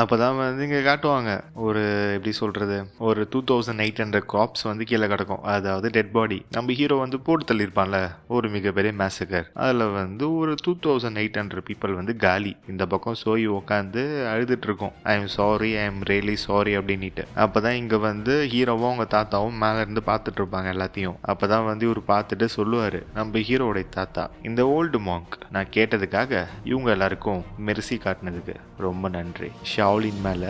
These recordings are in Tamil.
அப்பதான் வந்து இங்க காட்டுவாங்க. ஒரு எப்படி சொல்றது, ஒரு 2800 காப்ஸ் வந்து கீழே கிடக்கும். அதாவது டெட் பாடி. நம்ம ஹீரோ வந்து போட்டு தள்ளியிருப்பான்ல ஒரு மிகப்பெரிய மேசக்கர். அதுல வந்து ஒரு 2800 பீப்புள் வந்து காலி. இந்த பக்கம் சோய் உட்காந்து அழுதுட்டு இருக்கும். I am sorry, I am really sorry அப்படின்ட்டு. அப்பதான் இங்க வந்து ஹீரோவும் அவங்க தாத்தாவும் மேல இருந்து பார்த்துட்டு இருப்பாங்க எல்லாத்தையும். அப்பதான் வந்து இவர் பார்த்துட்டு சொல்லுவாரு, நம்ம ஹீரோடைய தாத்தா, இந்த ஓல்டு மாங்க் நான் கேட்டதுக்காக இவங்க எல்லாருக்கும் மெர்சி காட்டினதுக்கு ரொம்ப நன்றி. ஷாவ்லின் மேல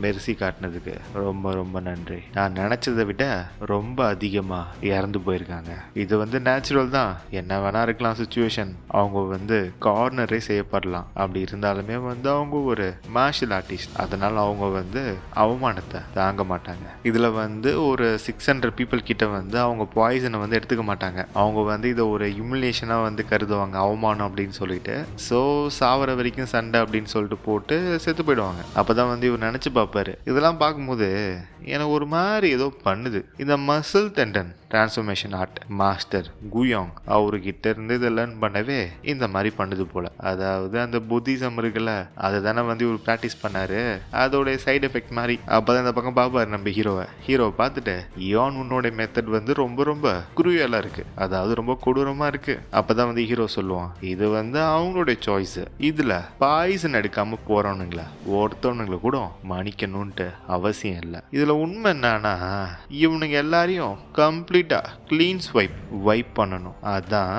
மெர்சி காட்டினதுக்கு ரொம்ப ரொம்ப நன்றி. நான் நினைச்சதை விட ரொம்ப அதிகமா இறந்து போயிருக்காங்க. இது வந்து நேச்சுரல் தான், என்ன வேணா இருக்கலாம் சுச்சுவேஷன். அவங்க வந்து கார்னரே செய்யப்படலாம். அப்படி இருந்தாலுமே வந்து அவங்க ஒரு மார்ஷல் ஆர்டிஸ்ட். அதனால அவங்க வந்து அவமானத்தை தாங்க மாட்டாங்க. இதுல வந்து ஒரு 600 பீப்புள் கிட்ட வந்து அவங்க பாய்சனை வந்து எடுத்துக்க மாட்டாங்க. அவங்க வந்து இதை ஒரு ஹியூமிலியேஷனா வந்து கருதுவாங்க, அவமானம் அப்படின்னு சொல்லிட்டு. ஸோ சாவர வரைக்கும் சண்டை அப்படின்னு சொல்லிட்டு போட்டு செத்து போயிடுவாங்க. அப்பதான் வந்து இவர் நினைச்சு பார்ப்பாரு, இதெல்லாம் பார்க்கும்போது எனக்கு ஒரு மாதிரி ஏதோ பண்ணுது. இந்த muscle tendon transformation art master குயாங் அவர்கிட்ட இருந்து இதை லேர்ன் பண்ணவே இந்த மாதிரி பண்ணுது போல. அதாவது அந்த புத்திசம் இருக்குல்ல, அதை தானே வந்து இவர் ப்ராக்டிஸ் பண்ணாரு, அதோடைய சைடு எஃபெக்ட் மாதிரி. அப்பதான் இந்த பக்கம் பார்ப்பாரு நம்ம ஹீரோவை பார்த்துட்டு, இயான் உன்னோட மெத்தட் வந்து ரொம்ப ரொம்ப குரூயலா இருக்கு, அதாவது ரொம்ப கொடூரமா இருக்கு. அப்பதான் வந்து ஹீரோ சொல்லுவான், இது வந்து அவங்களுடைய சாய்ஸ், இதுல பாய்சன் எடுக்காம போறவனுங்களா ஒருத்தவனுங்களை கூட மன்னிக்கணும்ட்டு அவசியம் இல்லை. இதுல உண்மை என்னன்னா, இவனுங்க எல்லாரையும் கம்ப்ளீட்டா கிளீன் வைப் பண்ணணும். அதான்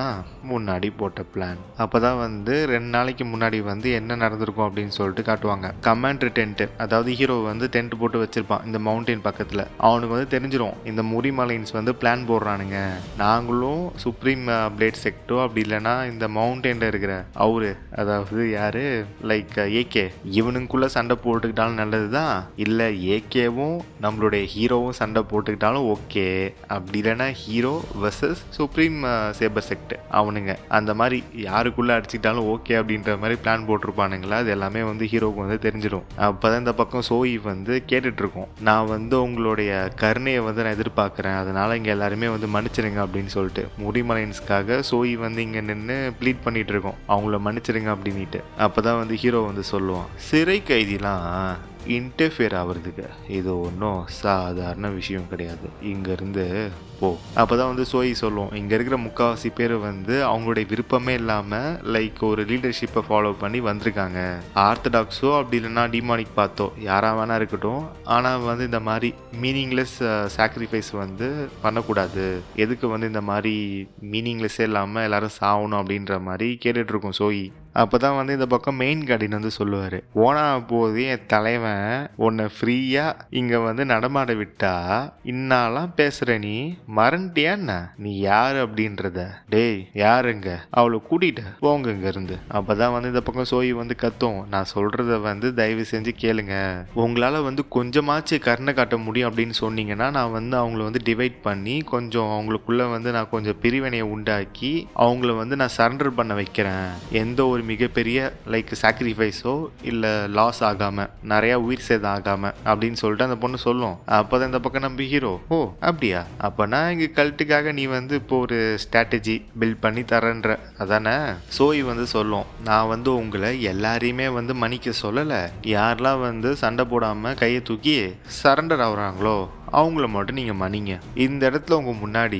முன்னாடி போட்ட பிளான். அப்பதான் வந்து 2 நாளைக்கு முன்னாடி வந்து என்ன நடந்திருக்கும் அப்படின்னு சொல்லிட்டு காட்டுவாங்க. கமாண்டர் டென்ட், அதாவது ஹீரோ வந்து டென்ட் போட்டு வச்சிருப்பான் இந்த மவுண்டைன் பக்கத்துல. அவனுக்கு வந்து தெரிஞ்சிடும் இந்த முரிமலைன்ஸ் வந்து பிளான் போடுறானுங்க, நாங்களும் சுப்ரீம் பிளேட் செக்டோ அப்படி இல்லைன்னா இந்த மவுண்டைன்ல இருக்கிற அவரு, அதாவது யாரு, லைக் ஏகே, இவனுக்குள்ள சண்டை போட்டுக்கிட்டாலும் நல்லதுதான், இல்ல ஏகேவும் நம்மளுடைய ஹீரோவும் சண்டை போட்டுக்கிட்டாலும் ஓகே, அப்படி இல்லைன்னா hero versus supreme saber sect, அவனுங்க அந்த மாதிரி யாருக்குள்ள அடிச்சுக்கிட்டாலும் ஓகே அப்படின்ற மாதிரி பிளான் போட்டிருப்பானுங்களா. அது எல்லாமே வந்து ஹீரோவுக்கு வந்து தெரிஞ்சிடும். அப்பதான் இந்த பக்கம் சோய் வந்து கேட்டுட்டு இருக்கோம், நான் வந்து உங்களுடைய கருணையை வந்து நான் எதிர்பார்க்கிறேன், அதனால இங்க எல்லாருமே வந்து மன்னிச்சிருங்க அப்படின்னு சொல்லிட்டு. முடிமலைன்ஸ்க்காக சோய் வந்து இங்க நின்று ப்ளீட் பண்ணிட்டு இருக்கோம், அவங்கள மன்னிச்சிருங்க அப்படின்ட்டு. அப்பதான் வந்து ஹீரோ வந்து சொல்லுவான், சிறை கைதிலாம் இன்டர்ஃபியர் ஆகிறதுக்கு இது ஒன்றும் சாதாரண விஷயம் கிடையாது, இங்கேருந்து போ. அப்போ தான் வந்து சோய் சொல்லுவோம், இங்கே இருக்கிற முக்கால்வாசி பேர் வந்து அவங்களுடைய விருப்பமே இல்லாமல் லைக் ஒரு லீடர்ஷிப்பை ஃபாலோ பண்ணி வந்திருக்காங்க. ஆர்த்தடாக்ஸோ அப்படி இல்லைன்னா டிமானிக் பார்த்தோ யாராக வேணா இருக்கட்டும், ஆனால் வந்து இந்த மாதிரி மீனிங்லெஸ் சாக்ரிஃபைஸ் வந்து பண்ணக்கூடாது, எதுக்கு வந்து இந்த மாதிரி மீனிங்லெஸ்ஸே இல்லாமல் எல்லாரும் சாகணும் அப்படின்ற மாதிரி கேட்டுட்ருக்கோம் சோய். அப்போதான் வந்து இந்த பக்கம் மெயின் கார்டின் வந்து சொல்லுவார், ஓனா போது என் தலைவன் உன்னை ஃப்ரீயாக இங்கே வந்து நடமாட விட்டா இன்னாலாம் பேசுகிற நீ மறந்துட்டியா என்ன, நீ யார் அப்படின்றத, டேய் யாருங்க அவளை கூட்டிகிட்டு போங்க இங்கேருந்து. அப்போதான் வந்து இந்த பக்கம் சோய் வந்து கத்தும், நான் சொல்கிறத வந்து தயவு செஞ்சு கேளுங்க, உங்களால் வந்து கொஞ்சமாச்சு கருணை காட்ட முடியும் அப்படின்னு சொன்னீங்கன்னா நான் வந்து அவங்கள வந்து டிவைட் பண்ணி கொஞ்சம் அவங்களுக்குள்ள வந்து நான் கொஞ்சம் பிரிவினையை உண்டாக்கி அவங்கள வந்து நான் சரண்டர் பண்ண வைக்கிறேன், எந்த ஒரு மிகப்பெரிய லைக் சாக்ரிஃபைஸோ இல்லை லாஸ் ஆகாம நிறைய உயிர் சேதம் ஆகாம அப்படின்னு சொல்லிட்டு அந்த பொண்ணு சொல்லும். அப்போதான் இந்த பக்கம் நம்ம ஹீரோ, ஓ அப்படியா, அப்போனா இங்கே கல்ட்டுக்காக நீ வந்து இப்போ ஒரு ஸ்ட்ராட்டஜி பில்ட் பண்ணி தரேன்ற அதானே. சோய் வந்து சொல்லும், நான் வந்து உங்களை எல்லாரையுமே வந்து மன்னிக்க சொல்லலை, யாரெல்லாம் வந்து சண்டை போடாமல் கையை தூக்கி சரண்டர் ஆகுறாங்களோ அவங்கள மட்டும் நீங்கள் மன்னிங்க. இந்த இடத்துல உங்கள் முன்னாடி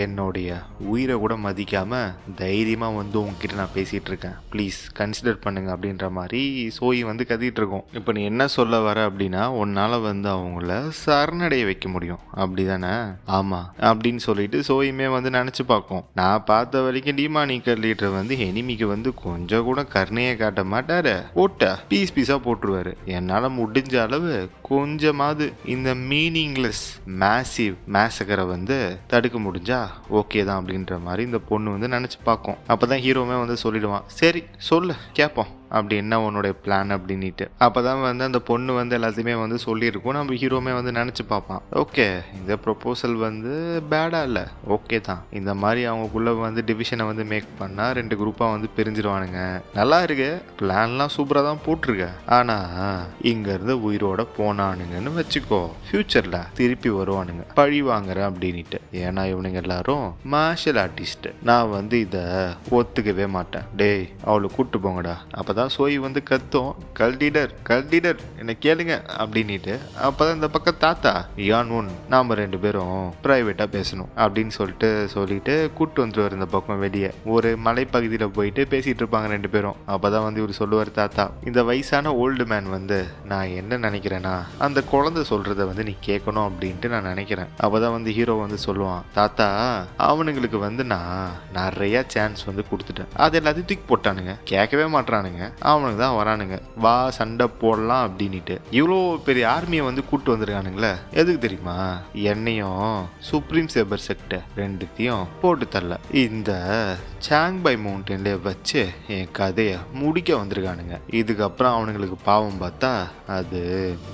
என்னுடைய உயிரை கூட மதிக்காமல் தைரியமாக வந்து உங்ககிட்ட நான் பேசிகிட்டு இருக்கேன், ப்ளீஸ் கன்சிடர் பண்ணுங்க அப்படின்ற மாதிரி சோய் வந்து கத்திட்டு இருக்கோம். இப்போ நீ என்ன சொல்ல வர அப்படின்னா, உன்னால் வந்து அவங்கள சரணடைய வைக்க முடியும் அப்படி தானே. ஆமாம் அப்படின்னு சொல்லிட்டு சோயுமே வந்து நினச்சி பார்க்கும், நான் பார்த்த வரைக்கும் டிமானிக்கர் லீடர் வந்து எனிமிக்கு வந்து கொஞ்சம் கூட கருணையை காட்ட மாட்டாரு, போட்ட பீஸாக போட்டுருவாரு. என்னால் முடிஞ்ச அளவு கொஞ்சமாவது இந்த மீனிங்லெஸ் மேசிவ் மேசக்கரை வந்து தடுக்க முடிஞ்சா ஓகே தான் அப்படின்ற மாதிரி இந்த பொண்ணு வந்து நினச்சி பார்க்கும். அப்போ தான் ஹீரோவே வந்து சொல்லிடுவான், சரி சொல்லு கேட்போம் அப்படி என்ன உன்னுடைய பிளான் அப்படின்ட்டு. அப்போதான் வந்து அந்த பொண்ணு வந்து எல்லாத்தையுமே வந்து சொல்லியிருக்கோம். நம்ம ஹீரோமே வந்து நினச்சி பார்ப்பான், ஓகே இந்த ப்ரொப்போசல் வந்து பேடாக இல்லை, ஓகே தான், இந்த மாதிரி அவங்களுக்குள்ள வந்து டிவிஷனை வந்து மேக் பண்ணால் 2 குரூப்பாக வந்து பிரிஞ்சிருவானுங்க, நல்லா இருக்கு, பிளான்லாம் சூப்பராக தான் போட்டிருக்க, ஆனால் இங்கேருந்து உயிரோட போனானுங்கன்னு வச்சுக்கோ, ஃப்யூச்சரில் திருப்பி வருவானுங்க பழி வாங்குறேன் அப்படின்ட்டு. ஏன்னா இவனுங்க எல்லாரும் மார்ஷல் ஆர்டிஸ்ட், நான் வந்து இதை ஒத்துக்கவே மாட்டேன், டேய் அவளை கூப்பிட்டு போங்கடா. அப்போதான் அப்பதான் சோய் வந்து கத்தும், கல்டிடர் என்ன கேளுங்க அப்படின்ட்டு. அப்பதான் இந்த பக்கம் தாத்தா, யான் ஒன் நாம 2 பேரும் பிரைவேட்டா பேசணும் அப்படின்னு சொல்லிட்டு கூட்டு வந்துருவாரு இந்த பக்கம் வெளியே. ஒரு மலைப்பகுதியில போயிட்டு பேசிட்டு இருப்பாங்க 2 பேரும். அப்பதான் வந்து இவர் சொல்லுவார் தாத்தா, இந்த வயசான ஓல்டு மேன் வந்து நான் என்ன நினைக்கிறேன்னா அந்த குழந்தை சொல்றத வந்து நீ கேட்கணும் அப்படின்ட்டு நான் நினைக்கிறேன். அப்பதான் வந்து ஹீரோ வந்து சொல்லுவான், தாத்தா அவனுங்களுக்கு வந்து நான் நிறைய சான்ஸ் வந்து கொடுத்துட்டேன், அது எல்லாத்தையும் தூக்கி போட்டானுங்க, கேட்கவே மாட்டானுங்க, அவனுக்கு தான் வரானுங்க, வா சண்டை போடலாம் அப்படின்ட்டு. இவ்வளோ பெரிய ஆர்மியை வந்து கூட்டு வந்திருக்கானுங்களே எதுக்கு தெரியுமா? என்னையும் சுப்ரீம் சேபர் செக்ட் 2த்தையும் போட்டு தரல, இந்த சாங்பாய் மவுண்டன்ல வச்சு என் கதையை முடிக்க வந்திருக்கானுங்க. இதுக்கப்புறம் அவனுங்களுக்கு பாவம் பார்த்தா அது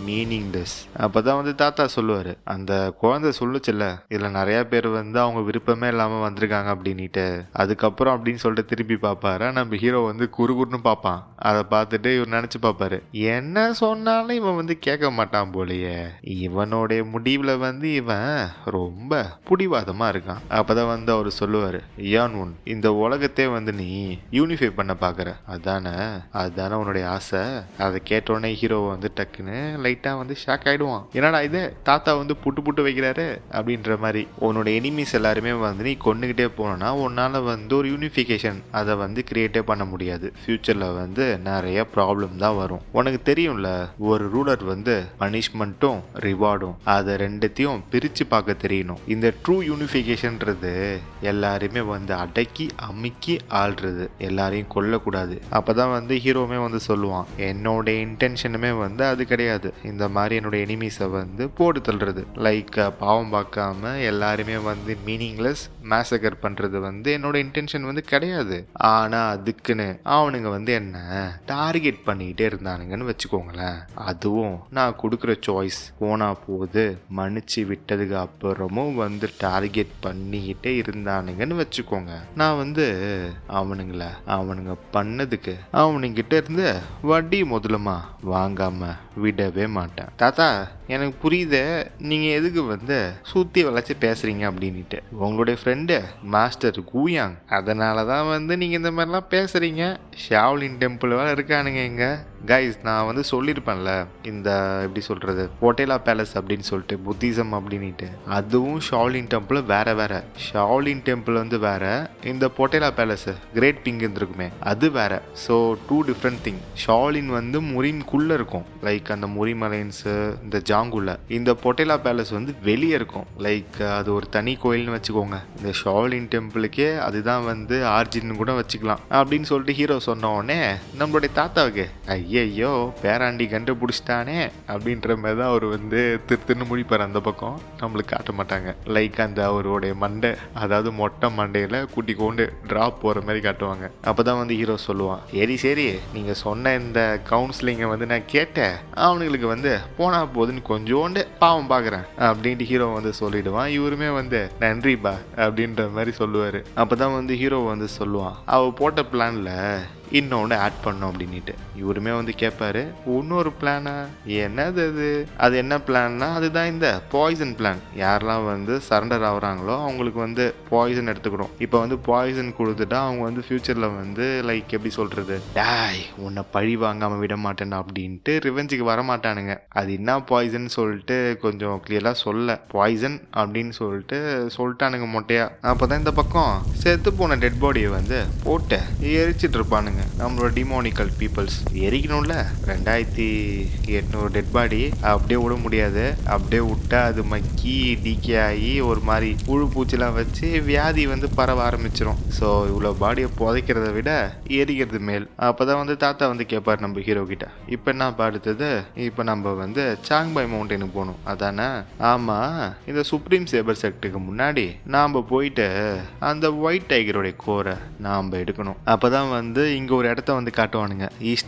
மீனிங்லெஸ். அப்பதான் வந்து தாத்தா சொல்லுவாரு, அந்த குழந்தை சொல்லுச்சுல்ல இதுல நிறைய பேர் வந்து அவங்க விருப்பமே இல்லாம வந்திருக்காங்க அப்படின்ட்டு. அதுக்கப்புறம் அப்படின்னு சொல்லிட்டு திருப்பி பார்ப்பாரு. நம்ம ஹீரோ வந்து குறுகுறுன்னு பார்ப்பான். அதை பார்த்துட்டு இவர் நினைச்சு பார்ப்பாரு, என்ன சொன்னாலும் இவன் வந்து கேட்க மாட்டான் போலயே, இவனுடைய முடிவுல வந்து இவன் ரொம்ப புடிவாதமா இருக்கான். அப்பதான் வந்து அவர் சொல்லுவாரு, யான் ஒன் இந்த உலகத்தை வந்து நீ யூனிஃபை பண்ண பாக்குற, அதானே உன்னுடைய ஆசை. அதை கேட்டோடனே ஹீரோ வந்து டக்குன்னு லைட்டா வந்து ஷாக் ஆயிடுவான். என்னடா இது தாத்தா வந்து புட்டு வைக்கிறாரு அப்படின்ற மாதிரி. உன்னோட எனிமீஸ் எல்லாருமே வந்து நீ கொண்டுகிட்டே போனோம்னா உன்னால வந்து ஒரு யூனிஃபிகேஷன் அதை வந்து கிரியேட்டே பண்ண முடியாது. ஃபியூச்சர்ல வந்து நிறைய ப்ராப்ளம் தான் வரும். உனக்கு தெரியும்ல, ஒரு ரூலர் வந்து பனிஷ்மெண்ட்டும் ரிவார்டும் அதை 2த்தையும் பிரிச்சு பார்க்க தெரியணும். இந்த ட்ரூ யூனிஃபிகேஷன்ன்றது எல்லாருமே வந்து அடக்கி அமுக்கி ஆள்றது, எல்லாரையும் கொல்லக்கூடாது. அப்பதான் வந்து ஹீரோமே வந்து சொல்லுவான், என்னோட இன்டென்ஷனுமே வந்து அது கிடையாது, இந்த மாதிரி என்னோட எனிமீஸை வந்து போட்டு தள்ளுறது, லைக் பாவம் பார்க்காம எல்லாருமே வந்து மீனிங்லெஸ் மேசகர் பண்றது வந்து என்னோட இன்டென்ஷன் வந்து கிடையாது. ஆனா அதுக்குன்னு அவனுங்க வந்து என்ன டார்கெட் பண்ணிக்கிட்டே இருந்தானுங்கன்னு வச்சுக்கோங்களேன். அதுவும் நான் கொடுக்குற சாய்ஸ் போனா போது மன்னிச்சு விட்டதுக்கு அப்புறமும் வந்து டார்கெட் பண்ணிக்கிட்டே இருந்தானுங்கன்னு வச்சுக்கோங்க. நான் வந்து அவனுங்க பண்ணதுக்கு அவனுங்கிட்ட இருந்து வட்டி முதலமா வாங்காம விடவே மாட்டேன். தாத்தா எனக்கு புரியுது நீங்க எதுக்கு வந்து சுத்தி வளைச்சு பேசுறீங்க அப்படின்ட்டு. உங்களுடைய ஃப்ரெண்டு மாஸ்டர் கூயாங், அதனாலதான் வந்து நீங்க இந்த மாதிரிலாம் பேசுறீங்க. ஷாவ்லின் டெம்பிள் வேலை இருக்கானுங்க இங்க. கைஸ் நான் வந்து சொல்லியிருப்பேன்ல, இந்த எப்படி சொல்றது பொட்டேலா பேலஸ் அப்படின்னு சொல்லிட்டு புத்திசம் அப்படின்ட்டு, அதுவும் ஷாவ்லின் டெம்பிள் வேற. ஷாவ்லின் டெம்பிள் வந்து வேற, இந்த பொட்டேலா பேலஸ் கிரேட் பிங்க் இருந்திருக்குமே அது வேற. So 2 different thing. ஷாவ்லின் வந்து முரின்குள்ள இருக்கும், லைக் அந்த முரிமலைன்ஸ் இந்த ஜாங்குள்ள. இந்த பொட்டேலா பேலஸ் வந்து வெளியே இருக்கும், லைக் அது ஒரு தனி கோயில்னு வச்சுக்கோங்க. இந்த ஷாவ்லின் டெம்பிளுக்கே அதுதான் வந்து ஆர்ஜின் கூட வச்சுக்கலாம் அப்படின்னு சொல்லிட்டு ஹீரோ சொன்ன உடனே நம்மளுடைய தாத்தாவுக்கு ஐயோ பேராண்டி கண்டுபிடிச்சிட்டானே அப்படின்ற மாதிரி தான் அவர் வந்து திருன்னு முடிப்பார். அந்த பக்கம் நம்மளுக்கு காட்ட மாட்டாங்க, லைக் அந்த அவருடைய மண்டை, அதாவது மொட்டை மண்டையில கூட்டி கொண்டு டிராப் போற மாதிரி காட்டுவாங்க. அப்பதான் வந்து ஹீரோ சொல்லுவான், சரி நீங்க சொன்ன இந்த கவுன்சிலிங்கை வந்து நான் கேட்டேன், அவனுங்களுக்கு வந்து போனா போதுன்னு கொஞ்சோண்டு பாவம் பாக்குறேன் அப்படின்ட்டு ஹீரோ வந்து சொல்லிடுவான். இவருமே வந்து நன்றி பா அப்படின்ற மாதிரி சொல்லுவாரு. அப்பதான் வந்து ஹீரோ வந்து சொல்லுவான், அவ போட்ட பிளான்ல இன்னொன்று ஆட் பண்ணோம் அப்படின்ட்டு. இவருமே வந்து கேட்பாரு, இன்னொரு பிளானா, என்னது அது என்ன பிளான்னா அதுதான் இந்த பாய்சன் பிளான். யாரெல்லாம் வந்து சரண்டர் ஆகுறாங்களோ அவங்களுக்கு வந்து பாய்சன் எடுத்துக்கிறோம். இப்போ வந்து பாய்சன் கொடுத்துட்டா அவங்க வந்து ஃபியூச்சரில் வந்து லைக் எப்படி சொல்றது, டாய் உன்னை பழி வாங்காமல் விட மாட்டேன் அப்படின்ட்டு ரிவெஞ்சுக்கு வரமாட்டானுங்க. அது என்ன பாய்சன் சொல்லிட்டு கொஞ்சம் கிளியராக சொல்ல, பாய்சன் அப்படின்னு சொல்லிட்டானுங்க மொட்டையா. அப்போதான் இந்த பக்கம் செத்து போன டெட் பாடியை வந்து போட்டு எரிச்சிட்டு இருப்பானுங்க நம்மளோட டிமோனிக்கல் பீப்புள்ஸ். எரிக்கணும்ல, 2800 டெட் பாடி அப்படியே விட முடியாது. அப்படியே விட்டா அது மக்கி டிகே ஆகி ஒரு மாதிரி புழு பூச்சிலாம் வச்சு வியாதி வந்து பரவ ஆரம்பிச்சிடும். ஸோ இவ்வளோ பாடியை புதைக்கிறத விட எரிக்கிறது மேல். அப்போதான் வந்து தாத்தா வந்து கேட்பார் நம்ம ஹீரோ கிட்ட, இப்போ என்ன அடுத்தது, இப்போ நம்ம வந்து சாங்பாய் மவுண்டனுக்கு போகணும் அதானே? ஆமா, இந்த சுப்ரீம் சேபர் செக்டுக்கு முன்னாடி நாம் போயிட்டு அந்த ஒயிட் டைகருடைய கோரை நாம் எடுக்கணும். அப்போதான் வந்து இங்கே ஒரு இடத்த வந்து காட்டுவானுங்க, ஈஸ்டர்ன்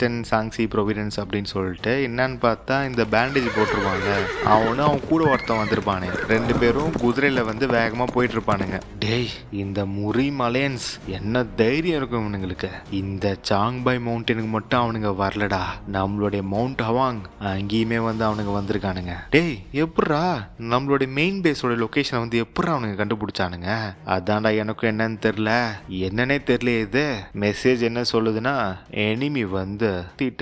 சாங்ஸி ப்ரொவிடன்ஸ் அப்படின்னு சொல்லிட்டு என்னன்னு பார்த்தா இந்த பேண்டேஜ் போட்டுருவாங்க. அவன் கூட ஒருத்தன் வந்திருப்பானே, 2 பேரும் குதிரையில வந்து வேகமா போயிட்டு இருப்பானுங்க. டேய், இந்த முரி மலையன்ஸ் என்ன தைரியம் இருக்கும் இவனுங்களுக்கு. இந்த சாங்பாய் மவுண்டனுக்கு மட்டும் அவனுங்க வரலடா, நம்மளுடைய மவுண்ட் ஹவாங் அங்கேயுமே வந்து அவனுங்க வந்திருக்கானுங்க. டேய், எப்படா நம்மளுடைய மெயின் பேஸோட லொகேஷனை வந்து எப்படா அவனுங்க கண்டுபிடிச்சானுங்க? அதான்டா எனக்கும் என்னன்னு தெரியல, என்னன்னே தெரியல. இது மெசேஜ் என்ன சொல்லுதுன்னா, எனிமி வந்து திட்ட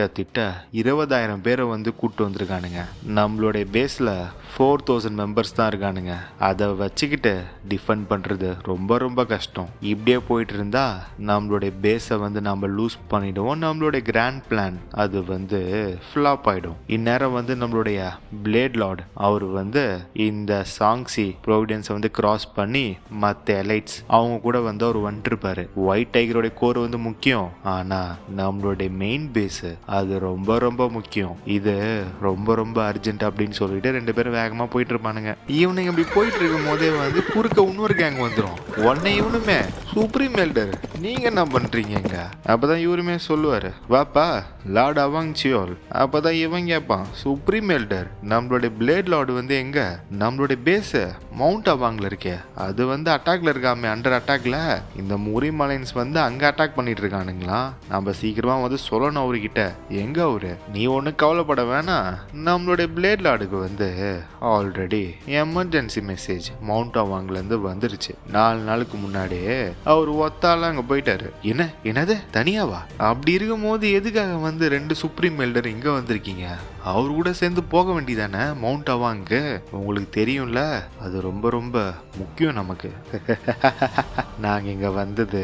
20,000 பேரை வந்து கூட்டு வந்திருக்கானுங்க. நம்மளுடைய பேஸ்ல 4,000 மெம்பர்ஸ் தான் இருக்கானுங்க. அதை வச்சுக்கிட்டு டிஃபெண்ட் பண்றது ரொம்ப ரொம்ப கஷ்டம். இப்படியே போயிட்டு இருந்தா நம்மளுடைய பேஸை வந்து நம்ம லூஸ் பண்ணிடுவோம். நம்மளுடைய கிராண்ட் பிளான் அது வந்து ஃபிளாப் ஆயிடும். இந்நேரம் வந்து நம்மளுடைய பிளேட் லார்ட் அவர் வந்து இந்த சாங்ஸி ப்ரொவிடன்ஸை வந்து கிராஸ் பண்ணி மற்ற எலைட்ஸ் அவங்க கூட வந்து அவர் வந்துருப்பாரு. ஒயிட் டைகரோட கோர் வந்து முக்கியம், ஆனா நம்மளுடைய மெயின் பேஸ் அது ரொம்ப ரொம்ப முக்கியம். இது ரொம்ப ரொம்ப அர்ஜென்ட் அப்படின்னு சொல்லிட்டு 2 பேரும் வேகமா போயிட்டு இருப்பானுங்க. இவனுங்க இப்படி போயிட்டு இருக்கும் போதே வந்து குறுக்க இன்னொரு கேங் வந்துடும். உடனே இவனுமே சுப்ரீம் எல்டர் நீங்க என்ன பண்றீங்க? அப்பதான் இவருமே சொல்லுவாரு, வாப்பா லார்ட் அவாங் சியோல். அப்பதான் இவன் கேட்பான், சுப்ரீம் எல்டர் நம்மளுடைய பிளேட் லார்டு வந்து எங்க? நம்மளுடைய பேஸ் மவுண்ட் அவாங்ல இருக்கே, அது வந்து அட்டாக்ல இருக்காமே, அண்டர் அட்டாக்ல. இந்த முரி மலைன்ஸ் வந்து அங்க அட்டாக் பண்ணிட்டு இருக்கானுங்களா, நம்ம சீக்கிரமா வந்து சொல்லணும் அவர்கிட்ட. எங்க அவரு? நீ ஒண்ணு கவலைப்பட வேணாம், நம்மளுடைய பிளேட் லார்டுக்கு வந்து ஆல்ரெடி எமர்ஜென்சி மெசேஜ் மவுண்ட் அவாங்ல இருந்து வந்துருச்சு. 4 நாளுக்கு முன்னாடியே அவர் ஒத்தால அங்க போயிட்டாரு. என்னது தனியாவா? அப்படி இருக்கும் போது எதுக்காக வந்து 2 சுப்ரீம் எல்டர் இங்க வந்திருக்கீங்க? அவரு கூட சேர்ந்து போக வேண்டியதானே மவுண்ட் அவாங்கு. உங்களுக்கு தெரியும்ல, அது ரொம்ப ரொம்ப முக்கியம் நமக்கு. நாங்க இங்க வந்தது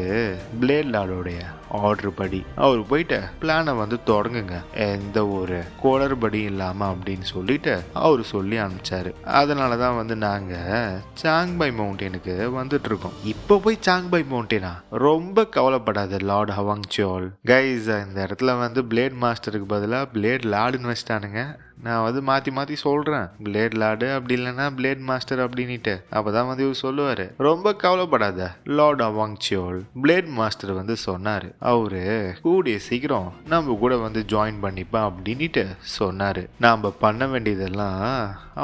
பிளேட் லார்டோடைய ஆர்டர் படி. அவர் போயிட்டு பிளானை வந்து தொடங்குங்க, எந்த ஒரு குளறுபடி இல்லாம அப்படின்னு சொல்லிட்டு அவரு சொல்லி அனுப்பிச்சாரு. அதனாலதான் வந்து நாங்க சாங்பாய் மவுண்டனுக்கு வந்துட்டு இருக்கோம். இப்ப போய் சாங்பாய் மவுண்டனா? ரொம்ப கவலைப்படாத லார்ட் ஹவாங் சியோல். கைஸ், இந்த இடத்துல வந்து பிளேட் மாஸ்டருக்கு பதிலாக பிளேட் லார்டுன்னு வச்சிட்டானுங்க. நான் வந்து மாற்றி சொல்கிறேன், பிளேட் லார்டு அப்படி இல்லைன்னா பிளேட் மாஸ்டர் அப்படின்ட்டு. அப்போதான் வந்து இவர் சொல்லுவார், ரொம்ப கவலைப்படாத லார்ட் அவாங் சியோல். பிளேட் மாஸ்டர் வந்து சொன்னார், அவரு கூடிய சீக்கிரம் நம்ம கூட வந்து ஜாயின் பண்ணிப்பான் அப்படின்ட்டு சொன்னார். நாம் பண்ண வேண்டியதெல்லாம்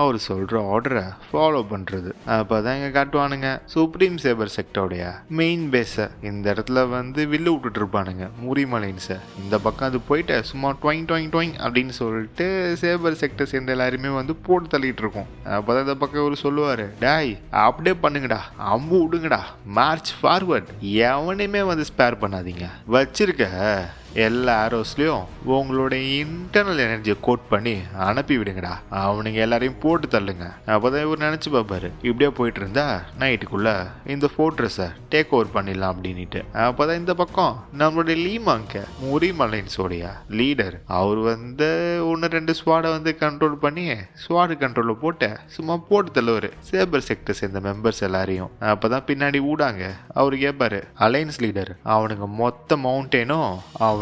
அவர் சொல்கிற ஆர்டரை ஃபாலோ பண்ணுறது. அப்போ தான் இங்கே காட்டுவானுங்க சுப்ரீம் சேபர் செக்டோடைய மெயின் பேஸை. இந்த இடத்துல வந்து வில்லு விட்டுட்டு இருப்பானுங்க முரி மலைன்ஸை. இந்த பக்கம் அது போயிட்டு சும்மா டொயிங் அப்படின்னு சொல்லிட்டு சேபர் செக்டர் சேர்ந்த எல்லாருமே வந்து போட்டு தள்ளிட்டு இருக்கோம். அப்போதான் இந்த பக்கம் ஒரு சொல்லுவார், டாய் அப்படியே பண்ணுங்கடா, அம்பு விடுங்கடா, மார்ச் ஃபார்வர்ட், எவனையுமே வந்து ஸ்பேர் பண்ணாதீங்க, வச்சிருக்க எல்லா ஆரோஸ்லையும் உங்களோட இன்டர்னல் எனர்ஜியை கோட் பண்ணி அனுப்பி விடுங்கடா, அவனுங்க எல்லாரையும் போட்டு தள்ளுங்க. அப்போதான் இவர் நினச்சி பார்ப்பாரு, இப்படியே போயிட்டு இருந்தா நைட்டுக்குள்ள இந்த ஃபோர்ட்ரஸை டேக் ஓவர் பண்ணிடலாம் அப்படின்ட்டு. அப்போதான் இந்த பக்கம் நம்மளுடைய லீமாங்க முரி மலைன்ஸோடைய லீடர் அவர் வந்து 1-2 ஸ்வாடை வந்து கண்ட்ரோல் பண்ணி ஸ்வாடு கண்ட்ரோலில் போட்டு சும்மா போட்டு தள்ளுவார் சேபர் செக்டர் சேர்ந்த மெம்பர்ஸ் எல்லாரையும். அப்போதான் பின்னாடி ஊடாங்க அவர் கேட்பாரு, அலைன்ஸ் லீடர் அவனுங்க மொத்த மவுண்டேனும்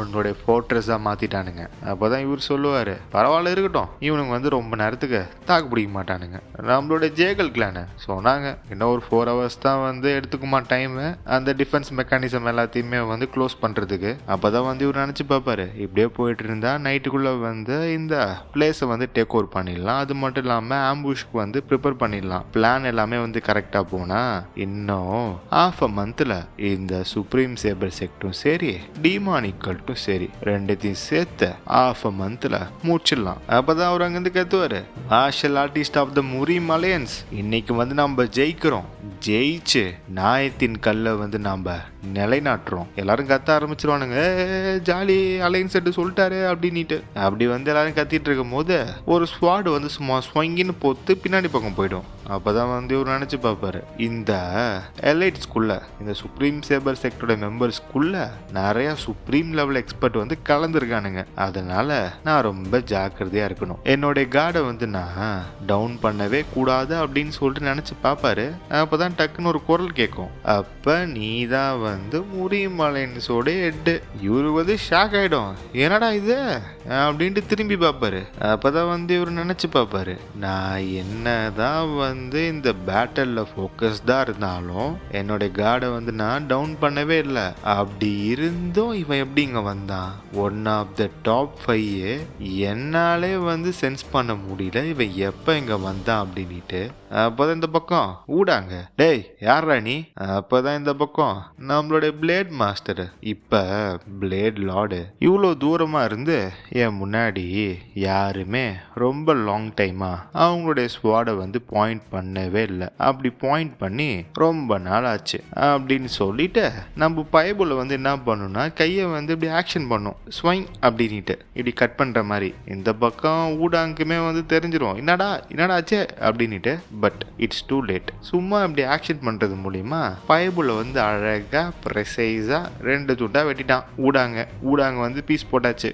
அவனுடைய ஃபோர்ட்ரஸாக மாற்றிட்டானுங்க. அப்போ தான் இவர் சொல்லுவார், பரவாயில்ல இருக்கட்டும், இவனுங்க வந்து ரொம்ப நேரத்துக்கு தாக்கு பிடிக்க மாட்டானுங்க. நம்மளோட ஜேகல் கிளானு சொன்னாங்க, இன்னும் ஒரு 4 hours தான் வந்து எடுத்துக்குமா டைமு அந்த டிஃபென்ஸ் மெக்கானிசம் எல்லாத்தையுமே வந்து க்ளோஸ் பண்ணுறதுக்கு. அப்போ தான் வந்து இவர் நினச்சி பார்ப்பாரு, இப்படியே போயிட்டு இருந்தா நைட்டுக்குள்ளே வந்து இந்த பிளேஸை வந்து டேக் ஓவர் பண்ணிடலாம். அது மட்டும் இல்லாமல் ஆம்புஷ்க்கு வந்து ப்ரிப்பேர் பண்ணிடலாம். பிளான் எல்லாமே வந்து கரெக்டாக போனால் இன்னும் half a monthல இந்த சுப்ரீம் சேபர் செக்டும் சரி டிமானிக்கல் சரி 2த்தையும் சேர்த்து half a monthல முடிச்சிடலாம். அப்பதான் அவர் அங்கிருந்து கத்துவாரு, மார்ஷல் ஆர்டிஸ்ட் ஆஃப் த முரி மலையன்ஸ், இன்னைக்கு வந்து நம்ம ஜெயிக்கிறோம், ஜெயிச்சு நாயத்தின் கல்லை வந்து நாம நிலைநாட்டுறோம். எல்லாரும் கத்த ஆரம்பிச்சிருவானுங்க, ஜாலி அலைன்ஸ் செட்டு சொல்லிட்டாரு அப்படின்ட்டு. அப்படி வந்து எல்லாரும் கத்திட்டு இருக்கும் போது ஒரு ஸ்வாடு வந்து சும்மா ஸ்வங்கின்னு போத்து பின்னாடி பக்கம் போயிடும். அப்பதான் வந்து இவர் நினைச்சு பார்ப்பாரு, இந்த எலைட்ஸ்குள்ள இந்த சுப்ரீம் சேபர் செக்டரோட மெம்பர்ஸ்குள்ள நிறைய சுப்ரீம் லெவல் எக்ஸ்பர்ட் வந்து கலந்துருக்கானுங்க. அதனால நான் ரொம்ப ஜாக்கிரதையா இருக்கணும், என்னுடைய கார்டை வந்து நான் டவுன் பண்ணவே கூடாது அப்படின்னு சொல்லிட்டு நினைச்சு பார்ப்பாரு. அப்பதான் டக்குன்னு ஒரு குரல் கேட்கும், அப்ப நீ தான் வந்து முரி மலைன்ஸோட ஹெட். இவரு வந்து ஷாக் ஆயிடும், என்னடா இது அப்படின்ட்டு திரும்பி பார்ப்பாரு. அப்பதான் வந்து இவரு நினைச்சு பார்ப்பாரு, நான் என்னதான் வந்து வந்து இந்த பேட்டல்ல ஃபோக்கஸ்டா இருந்தாலும் என்னோட கார்டை வந்து நான் டவுன் பண்ணவே இல்லை. அப்படி இருந்தும் இவன் எப்படி இங்க வந்தான்? ஒன் ஆஃப் த டாப் 5 என்னாலே வந்து சென்ஸ் பண்ண முடியல இவன் எப்ப இங்க வந்தான் அப்படின்ட்டு. அப்பதான் இந்த பக்கம் ஊடாங்க, டேய் யாரா நீ? அப்பதான் இந்த பக்கம் நம்மளுடைய பிளேட் மாஸ்டர், இப்ப பிளேட் லார்டு, இவ்வளோ தூரமா இருந்து என் முன்னாடி யாருமே ரொம்ப லாங் டைமா அவங்களுடைய ஸ்வாடை வந்து பாயிண்ட் பண்ணவே இல்லை. அப்படி பாயிண்ட் பண்ணி ரொம்ப நாள் ஆச்சு அப்படின்னு சொல்லிட்டு நம்ம பைபிள வந்து என்ன பண்ணும்னா கையை வந்து இப்படி ஆக்ஷன் பண்ணும், ஸ்வைங் அப்படின்ட்டு இப்படி கட் பண்ற மாதிரி. இந்த பக்கம் ஊடாங்குமே வந்து தெரிஞ்சிரும் என்னடா ஆச்சே அப்படின்ட்டு. But it's too late. சும்மா இப்படி ஆக்ஷன் பண்றது மூலியமா பைபிள வந்து அழகா ப்ரெசைஸா 2 துண்டா வெட்டிட்டான் ஊடாங்க வந்து பீஸ் போட்டாச்சு.